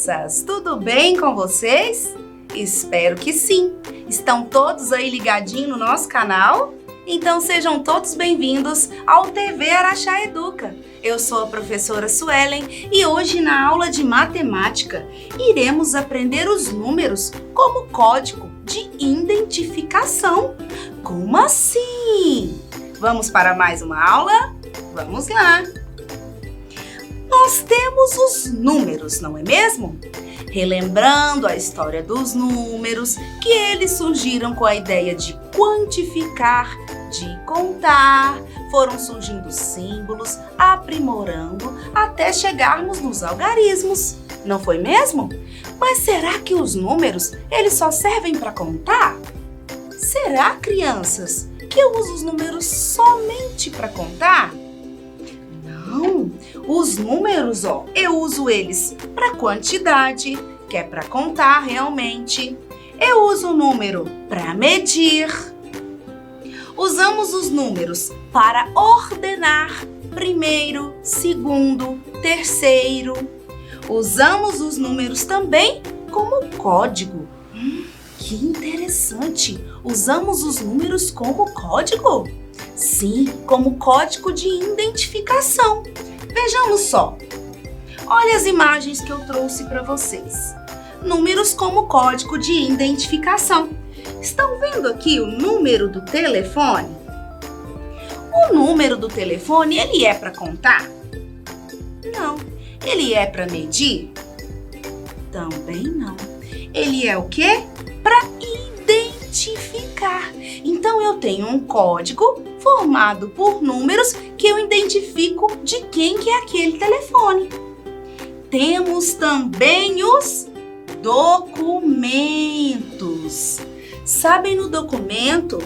crianças! Tudo bem com vocês? Espero que sim! Estão todos aí ligadinhos no nosso canal? Então sejam todos bem-vindos ao TV Araxá Educa. Eu sou a professora Suelen e hoje na aula de matemática iremos aprender os números como código de identificação. Como assim? Vamos para mais uma aula? Vamos lá! Nós temos os números, não é mesmo? Relembrando a história dos números, que eles surgiram com a ideia de quantificar, de contar, foram surgindo símbolos, aprimorando, até chegarmos nos algarismos. Não foi mesmo? Mas será que os números, eles só servem para contar? Será, crianças, que eu uso os números somente para contar? Não, os números, eu uso eles para quantidade, que é para contar realmente. Eu uso o número para medir. Usamos os números para ordenar primeiro, segundo, terceiro. Usamos os números também como código. Que interessante! Usamos os números como código? Sim, como código de identificação. Vejamos só. Olha as imagens que eu trouxe para vocês. Números como código de identificação. Estão vendo aqui o número do telefone? O número do telefone, ele é para contar? Não. Ele é para medir? Também não. Ele é o quê? Para identificar. Então eu tenho um código formado por números que eu identifico de quem que é aquele telefone. Temos também os documentos. Sabem, no documento,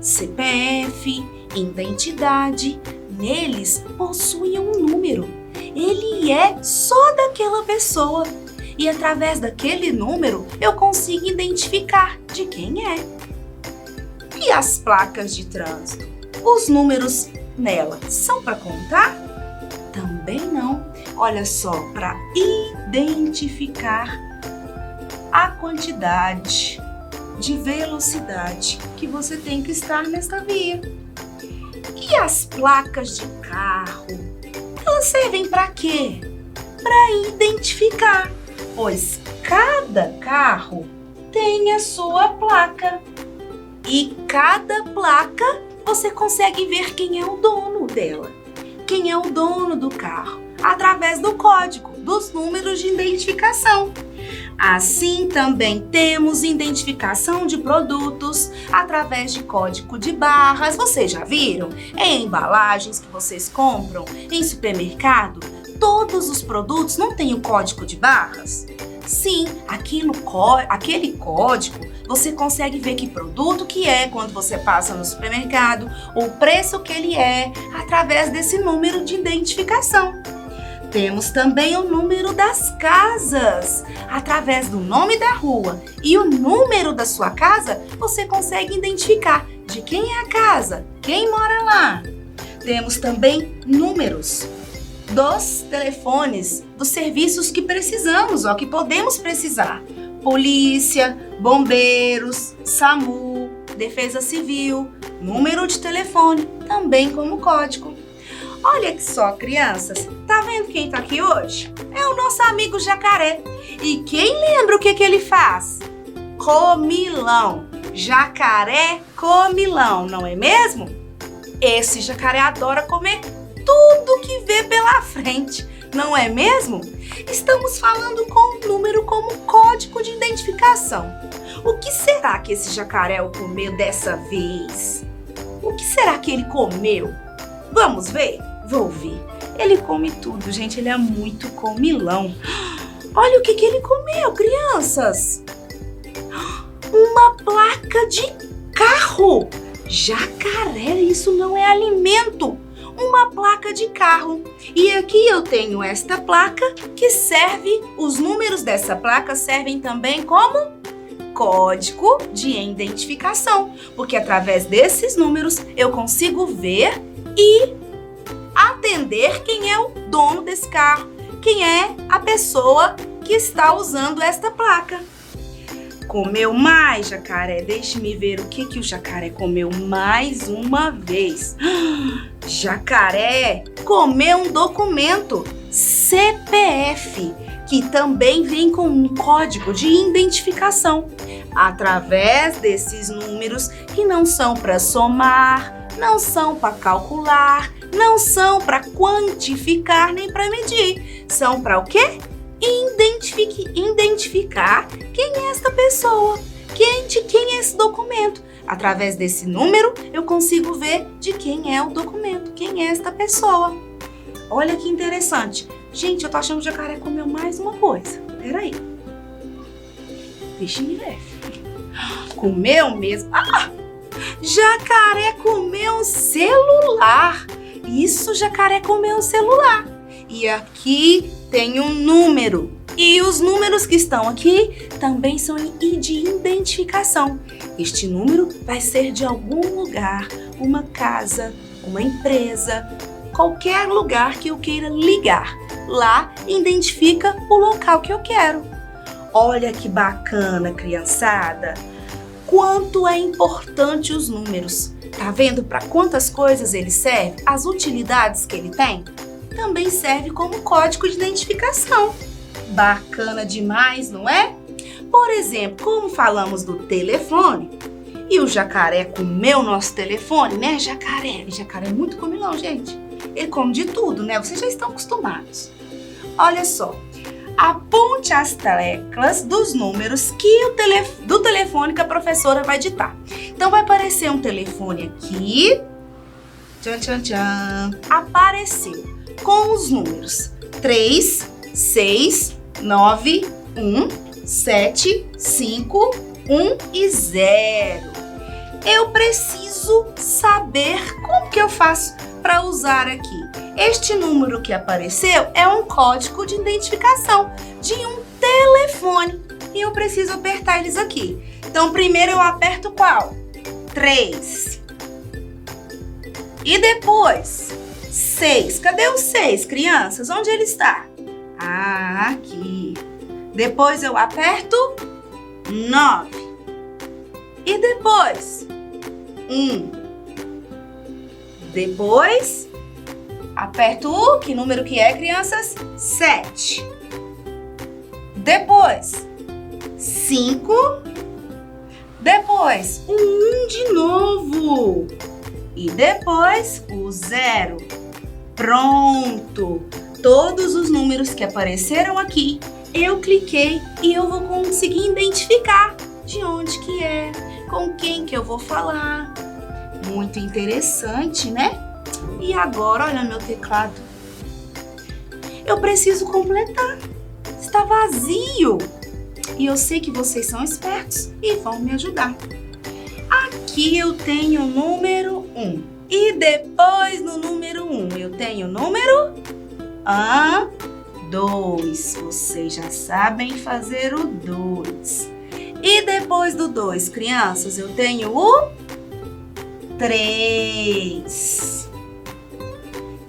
CPF, identidade, neles possuem um número. Ele é só daquela pessoa. E através daquele número eu consigo identificar de quem é. E as placas de trânsito? Os números nela são para contar? Também não. Olha só, para identificar a quantidade de velocidade que você tem que estar nesta via. E as placas de carro? Elas servem para quê? Para identificar, pois cada carro tem a sua placa. E cada placa você consegue ver quem é o dono dela. Quem é o dono do carro? Através do código, dos números de identificação. Assim também temos identificação de produtos através de código de barras. Vocês já viram? Em embalagens que vocês compram em supermercado, todos os produtos não têm o código de barras? Sim, aquele código você consegue ver que produto que é quando você passa no supermercado, o preço que ele é, através desse número de identificação. Temos também o número das casas. Através do nome da rua e o número da sua casa, você consegue identificar de quem é a casa, quem mora lá. Temos também números dos telefones, dos serviços que precisamos, que podemos precisar. Polícia, bombeiros, SAMU, Defesa Civil, número de telefone, também como código. Olha só, crianças, tá vendo quem tá aqui hoje? É o nosso amigo jacaré. E quem lembra o que ele faz? Comilão. Jacaré comilão, não é mesmo? Esse jacaré adora comer tudo que vê pela frente, não é mesmo? Estamos falando com o número como código de identificação. O que será que esse jacaré comeu dessa vez? O que será que ele comeu? Vamos ver? Vou ver. Ele come tudo, gente. Ele é muito comilão. Olha o que ele comeu, crianças. Uma placa de carro. Jacaré, isso não é alimento. Uma placa de carro. E aqui eu tenho esta placa que serve, os números dessa placa servem também como código de identificação, porque através desses números eu consigo ver e atender quem é o dono desse carro, quem é a pessoa que está usando esta placa. Comeu mais, jacaré? Deixe-me ver o que o jacaré comeu mais uma vez. Jacaré comeu um documento CPF, que também vem com um código de identificação. Através desses números que não são para somar, não são para calcular, não são para quantificar nem para medir. São para o quê? Identificar quem é esta pessoa, de quem é esse documento. Através desse número, eu consigo ver de quem é o documento, quem é esta pessoa. Olha que interessante. Gente, eu tô achando que o jacaré comeu mais uma coisa. Peraí. Deixa me ver. Comeu mesmo? Jacaré comeu um celular. Isso, jacaré comeu um celular. E aqui tem um número. E os números que estão aqui também são de identificação. Este número vai ser de algum lugar, uma casa, uma empresa, qualquer lugar que eu queira ligar. Lá identifica o local que eu quero. Olha que bacana, criançada. Quanto é importante os números. Tá vendo para quantas coisas ele serve? As utilidades que ele tem? Também serve como código de identificação. Bacana demais, não é? Por exemplo, como falamos do telefone, e o jacaré comeu nosso telefone, né, jacaré? Jacaré é muito comilão, gente. Ele come de tudo, né? Vocês já estão acostumados. Olha só, aponte as teclas dos números do telefone que a professora vai ditar. Então, vai aparecer um telefone aqui. Tchan, tchan, tchan. Apareceu com os números 3, 6, 9, 1, 7, 5, 1 e 0. Eu preciso saber como que eu faço para usar aqui. Este número que apareceu é um código de identificação de um telefone e eu preciso apertar eles aqui. Então, primeiro eu aperto qual? 3. E depois 6. Cadê o 6, crianças? Onde ele está? Aqui. Depois eu aperto 9. E depois 1. Depois aperto o, que número que é, crianças? 7. Depois 5. Depois o 1 de novo. E depois o 0. Pronto! Todos os números que apareceram aqui, eu cliquei e eu vou conseguir identificar de onde que é, com quem que eu vou falar. Muito interessante, né? E agora, olha meu teclado. Eu preciso completar. Está vazio. E eu sei que vocês são espertos e vão me ajudar. Aqui eu tenho o número 1. E depois no número 1 eu tenho o número 2. Vocês já sabem fazer o 2. E depois do 2, crianças, eu tenho o 3.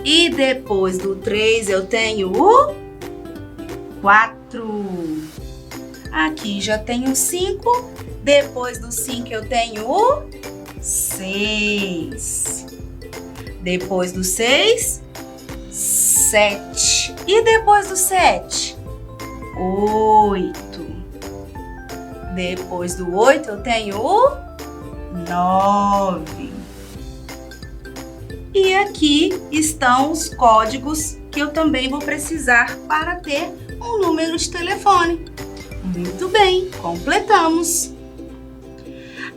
E depois do 3 eu tenho o 4. Aqui já tenho 5. Depois do 5 eu tenho o 6. Depois do 6, 7. E depois do 7, 8. Depois do 8 eu tenho o 9. E aqui estão os códigos que eu também vou precisar para ter um número de telefone. Muito bem, completamos.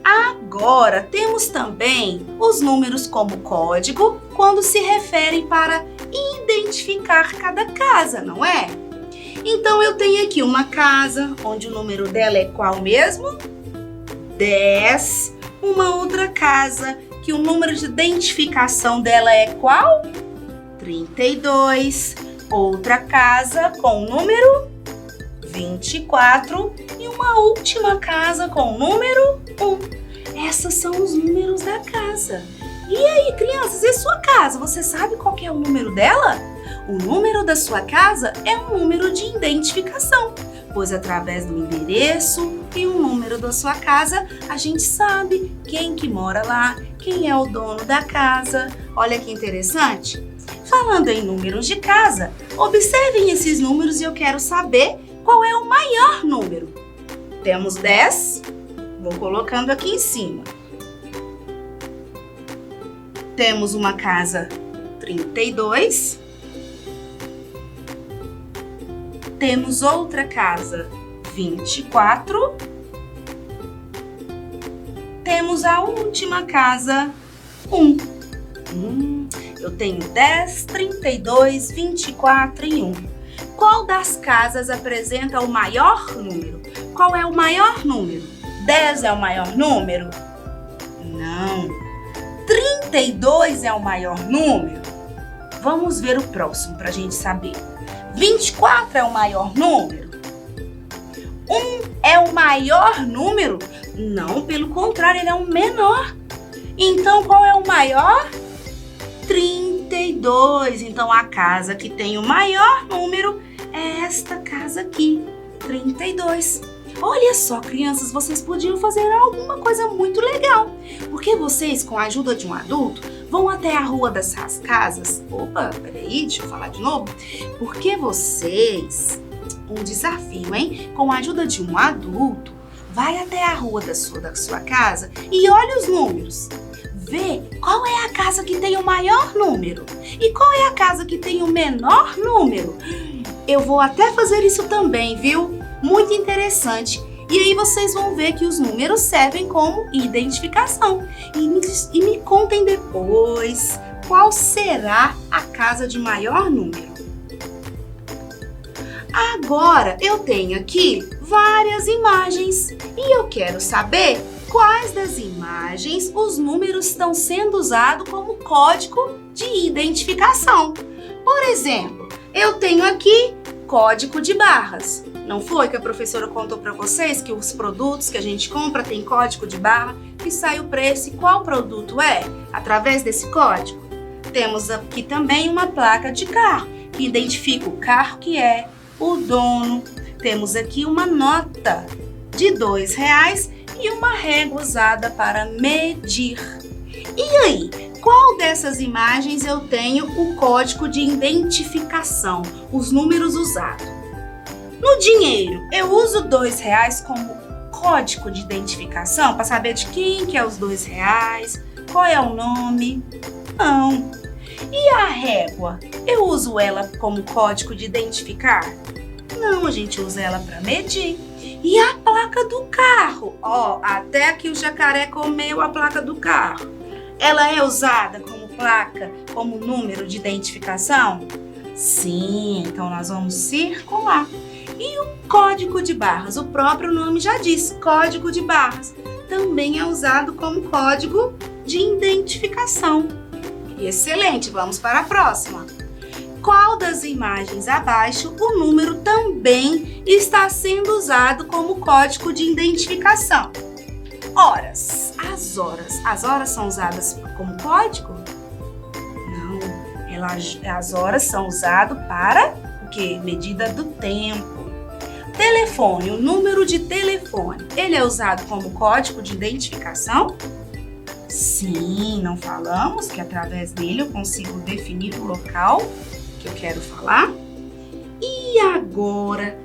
Agora, temos também os números como código quando se referem para identificar cada casa, não é? Então, eu tenho aqui uma casa, onde o número dela é qual mesmo? 10. Uma outra casa, que o número de identificação dela é qual? 32. Outra casa com o número 24. E uma última casa com o número 1. Esses são os números da casa. E aí, crianças, e sua casa? Você sabe qual que é o número dela? O número da sua casa é um número de identificação, pois através do endereço e o número da sua casa, a gente sabe quem que mora lá, quem é o dono da casa. Olha que interessante. Falando em números de casa, observem esses números e eu quero saber qual é o maior número. Temos 10, vou colocando aqui em cima. Temos uma casa 32. Temos outra casa 24. Temos a última casa 1. Eu tenho 10, 32, 24 e 1. Qual das casas apresenta o maior número? Qual é o maior número? 10 é o maior número? Não. 32 é o maior número? Vamos ver o próximo para a gente saber. 24 é o maior número? 1 é o maior número? Não, pelo contrário, ele é o menor. Então, qual é o maior? 32. Então, a casa que tem o maior número é esta casa aqui, 32. Olha só, crianças, vocês podiam fazer alguma coisa muito legal. Porque vocês, com a ajuda de um adulto, vão até a rua das casas. Opa, peraí, deixa eu falar de novo. Porque vocês, um desafio, hein? Com a ajuda de um adulto, vai até a rua da sua casa e olha os números. Vê qual é a casa que tem o maior número e qual é a casa que tem o menor número. Eu vou até fazer isso também, viu? Muito interessante. E aí vocês vão ver que os números servem como identificação. E me contem depois qual será a casa de maior número. Agora eu tenho aqui várias imagens e eu quero saber quais das imagens os números estão sendo usados como código de identificação. Por exemplo, eu tenho aqui código de barras. Não foi que a professora contou para vocês que os produtos que a gente compra tem código de barra, que sai o preço e qual produto é? Através desse código. Temos aqui também uma placa de carro, que identifica o carro que é, o dono. Temos aqui uma nota de R$2 e uma régua usada para medir. E aí, qual dessas imagens eu tenho o código de identificação, os números usados? No dinheiro, eu uso R$2 como código de identificação para saber de quem que é os R$2, qual é o nome? Não. E a régua, eu uso ela como código de identificar? Não, a gente usa ela para medir. E a placa do carro? Ó, até que o jacaré comeu a placa do carro. Ela é usada como placa, como número de identificação? Sim, então nós vamos circular. E o código de barras? O próprio nome já diz, código de barras. Também é usado como código de identificação. Excelente, vamos para a próxima. Qual das imagens abaixo o número também está sendo usado como código de identificação? Horas. As horas são usadas como código? Não, as horas são usadas para o quê? Medida do tempo. Telefone, o número de telefone, ele é usado como código de identificação? Sim, não falamos que através dele eu consigo definir o local que eu quero falar? E agora,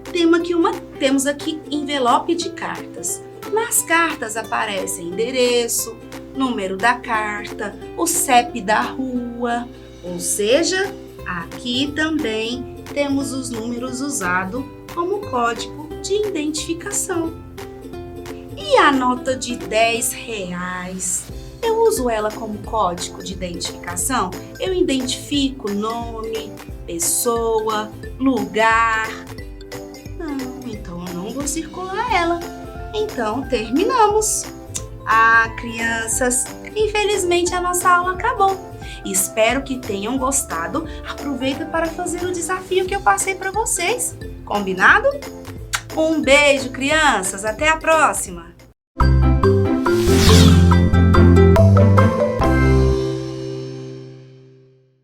temos aqui envelope de cartas. Nas cartas aparecem endereço, número da carta, o CEP da rua, ou seja, aqui também temos os números usados como código de identificação. E a nota de R$10? Eu uso ela como código de identificação? Eu identifico nome, pessoa, lugar? Não, então eu não vou circular ela. Então, terminamos. Ah, crianças, infelizmente a nossa aula acabou. Espero que tenham gostado. Aproveita para fazer o desafio que eu passei para vocês. Combinado? Um beijo, crianças. Até a próxima!